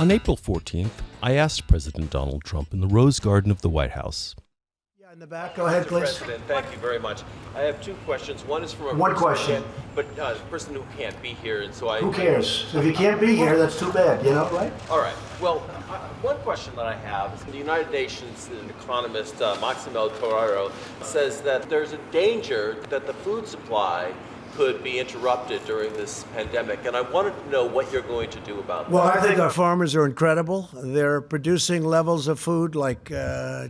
On April 14th, I asked President Donald Trump in the Rose Garden of the White House. Yeah, in the back. Go ahead, please. Mr. President, thank you very much. I have two questions. One is from One question. A person who can't be here, and so Who cares? If you can't be here, that's too bad, right? All right. Well, one question that I have is the United Nations, an economist, Maximo Torero, says that there's a danger that the food supply could be interrupted during this pandemic, and I wanted to know what you're going to do about that. Well, I think our farmers are incredible. They're producing levels of food like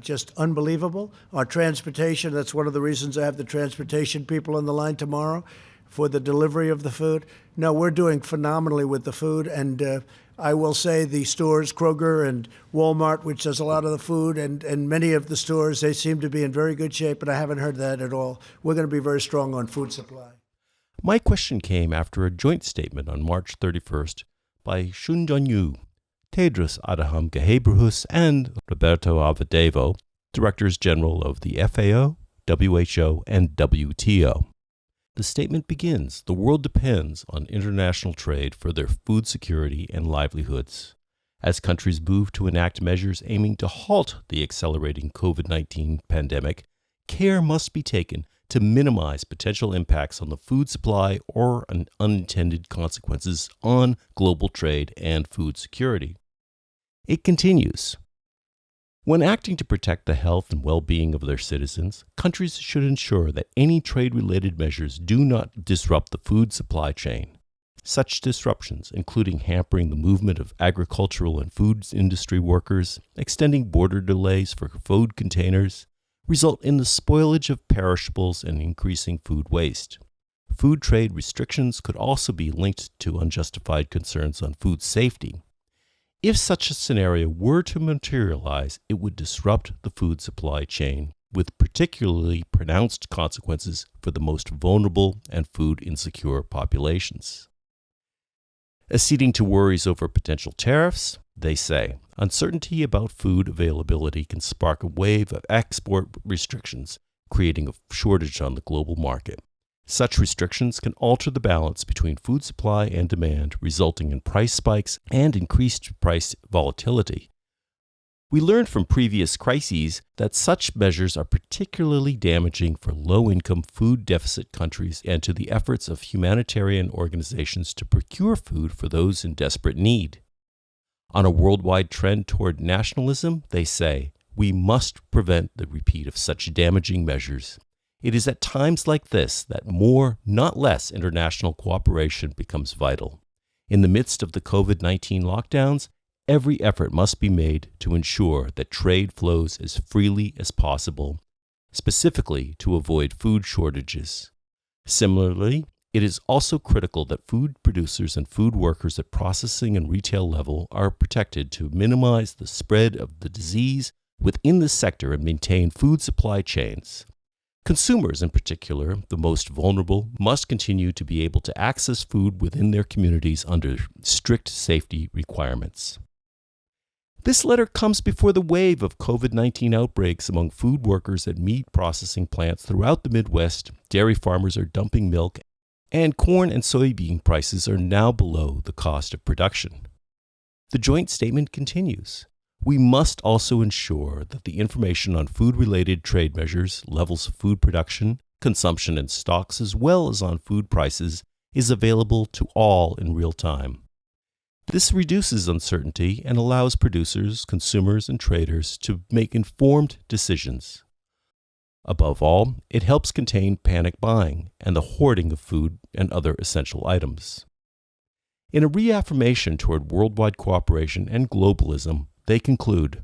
just unbelievable. Our transportation, that's one of the reasons I have the transportation people on the line tomorrow for the delivery of the food. No, we're doing phenomenally with the food, and I will say the stores, Kroger and Walmart, which does a lot of the food, and many of the stores, they seem to be in very good shape, but I haven't heard that at all. We're going to be very strong on food supply. My question came after a joint statement on March 31st by Shun Jong-yu, Tedros Adhanom Ghebreyesus, and Roberto Avadevo, Directors General of the FAO, WHO, and WTO. The statement begins, the world depends on international trade for their food security and livelihoods. As countries move to enact measures aiming to halt the accelerating COVID-19 pandemic, care must be taken to minimize potential impacts on the food supply or unintended consequences on global trade and food security. It continues. When acting to protect the health and well-being of their citizens, countries should ensure that any trade-related measures do not disrupt the food supply chain. Such disruptions, including hampering the movement of agricultural and food industry workers, extending border delays for food containers, result in the spoilage of perishables and increasing food waste. Food trade restrictions could also be linked to unjustified concerns on food safety. If such a scenario were to materialize, it would disrupt the food supply chain, with particularly pronounced consequences for the most vulnerable and food-insecure populations. Acceding to worries over potential tariffs, they say, uncertainty about food availability can spark a wave of export restrictions, creating a shortage on the global market. Such restrictions can alter the balance between food supply and demand, resulting in price spikes and increased price volatility. We learned from previous crises that such measures are particularly damaging for low-income food deficit countries and to the efforts of humanitarian organizations to procure food for those in desperate need. On a worldwide trend toward nationalism, they say, we must prevent the repeat of such damaging measures. It is at times like this that more, not less, international cooperation becomes vital. In the midst of the COVID-19 lockdowns, every effort must be made to ensure that trade flows as freely as possible, specifically to avoid food shortages. Similarly, it is also critical that food producers and food workers at processing and retail level are protected to minimize the spread of the disease within the sector and maintain food supply chains. Consumers, in particular, the most vulnerable, must continue to be able to access food within their communities under strict safety requirements. This letter comes before the wave of COVID-19 outbreaks among food workers at meat processing plants throughout the Midwest. Dairy farmers are dumping milk, and corn and soybean prices are now below the cost of production. The joint statement continues. We must also ensure that the information on food-related trade measures, levels of food production, consumption, and stocks, as well as on food prices, is available to all in real time. This reduces uncertainty and allows producers, consumers, and traders to make informed decisions. Above all, it helps contain panic buying and the hoarding of food and other essential items. In a reaffirmation toward worldwide cooperation and globalism, they conclude,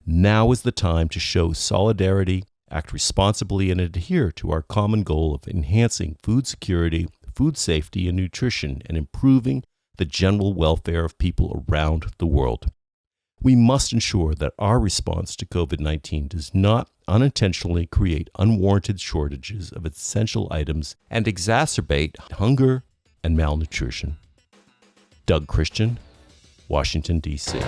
now is the time to show solidarity, act responsibly, and adhere to our common goal of enhancing food security, food safety, and nutrition, and improving the general welfare of people around the world. We must ensure that our response to COVID-19 does not unintentionally create unwarranted shortages of essential items and exacerbate hunger and malnutrition. Doug Christian, Washington, D.C.